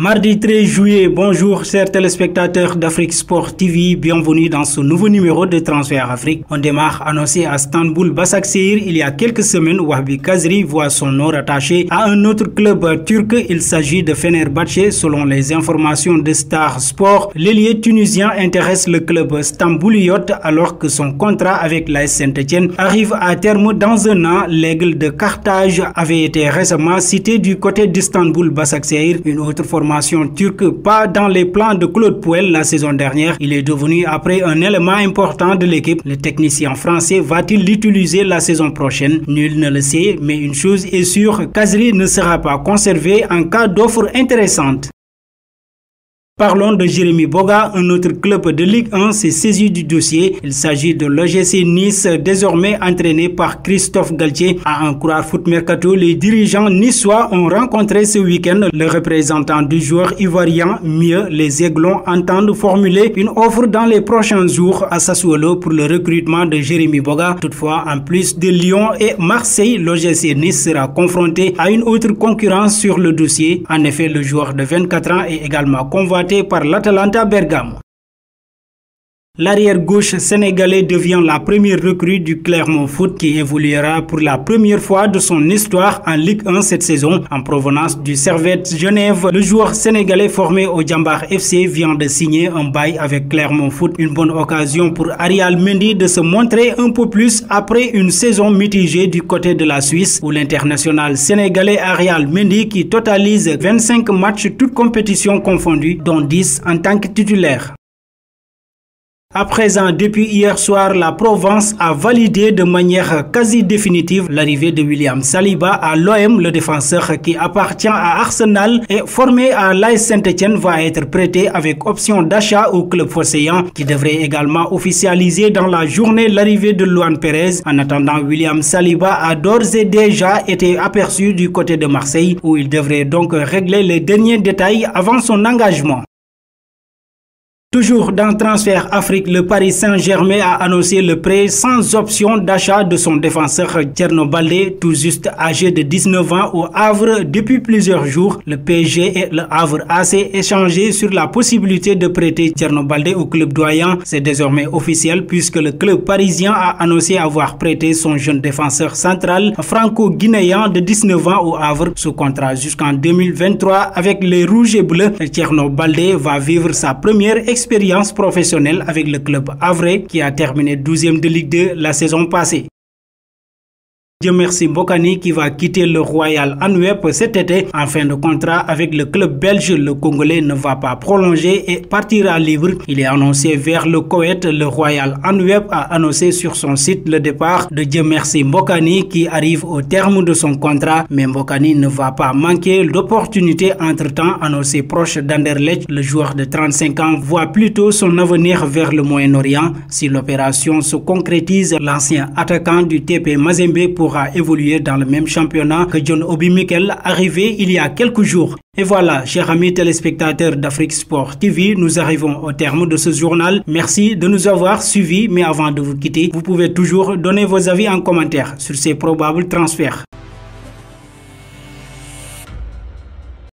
Mardi 13 juillet, bonjour chers téléspectateurs d'Afrique Sport TV, bienvenue dans ce nouveau numéro de Transfert Afrique. On démarre annoncé à Istanbul Başakşehir il y a quelques semaines. Wahbi Khazri voit son nom rattaché à un autre club turc. Il s'agit de Fenerbahçe. Selon les informations de Star Sport, l'ailier tunisien intéresse le club stambouliote alors que son contrat avec l'AS Saint-Etienne arrive à terme dans un an. L'Aigle de Carthage avait été récemment cité du côté d'Istanbul Başakşehir, une autre formation turque pas dans les plans de Claude Puel la saison dernière. Il est devenu après un élément important de l'équipe. Le technicien français va-t-il l'utiliser la saison prochaine? Nul ne le sait, mais une chose est sûre, Khazri ne sera pas conservé en cas d'offre intéressante. Parlons de Jérémy Boga, un autre club de Ligue 1 s'est saisi du dossier. Il s'agit de l'OGC Nice, désormais entraîné par Christophe Galtier. À en croire Foot Mercato, les dirigeants niçois ont rencontré ce week-end le représentant du joueur ivoirien. Mieux, les Aiglons entendent formuler une offre dans les prochains jours à Sassuolo pour le recrutement de Jérémy Boga. Toutefois, en plus de Lyon et Marseille, l'OGC Nice sera confronté à une autre concurrence sur le dossier. En effet, le joueur de 24 ans est également convoité par l'Atalanta Bergame. L'arrière-gauche sénégalais devient la première recrue du Clermont Foot qui évoluera pour la première fois de son histoire en Ligue 1 cette saison. En provenance du Servette Genève, le joueur sénégalais formé au Djambar FC vient de signer un bail avec Clermont Foot. Une bonne occasion pour Arial Mendy de se montrer un peu plus après une saison mitigée du côté de la Suisse où l'international sénégalais Arial Mendy qui totalise 25 matchs toutes compétitions confondues dont 10 en tant que titulaire. À présent, depuis hier soir, la Provence a validé de manière quasi définitive l'arrivée de William Saliba à l'OM. Le défenseur qui appartient à Arsenal et formé à l'AS Saint-Etienne va être prêté avec option d'achat au club phocéen qui devrait également officialiser dans la journée l'arrivée de Luan Pérez. En attendant, William Saliba a d'ores et déjà été aperçu du côté de Marseille où il devrait donc régler les derniers détails avant son engagement. Toujours dans Transfert Afrique, le Paris Saint-Germain a annoncé le prêt sans option d'achat de son défenseur Thierno Baldé, tout juste âgé de 19 ans au Havre depuis plusieurs jours. Le PSG et le Havre AC échangé sur la possibilité de prêter Thierno Baldé au club doyen. C'est désormais officiel puisque le club parisien a annoncé avoir prêté son jeune défenseur central franco-guinéen de 19 ans au Havre sous contrat jusqu'en 2023 avec les Rouges et Bleus. Thierno Baldé va vivre sa première expérience professionnelle avec le club havrais qui a terminé 12e de Ligue 2 la saison passée. Dieu merci Mbokani qui va quitter le Royal Antwerp cet été en fin de contrat avec le club belge. Le Congolais ne va pas prolonger et partira libre. Il est annoncé vers le Koweït. Le Royal Antwerp a annoncé sur son site le départ de Dieu merci Mbokani qui arrive au terme de son contrat. Mais Mbokani ne va pas manquer d'opportunités entre-temps. Annoncé proche d'Anderlecht, le joueur de 35 ans voit plutôt son avenir vers le Moyen-Orient. Si l'opération se concrétise, l'ancien attaquant du TP Mazembe pourra évoluer dans le même championnat que John Obi Mikel, arrivé il y a quelques jours. Et voilà, chers amis téléspectateurs d'Afrique Sport TV, nous arrivons au terme de ce journal. Merci de nous avoir suivis, mais avant de vous quitter, vous pouvez toujours donner vos avis en commentaire sur ces probables transferts.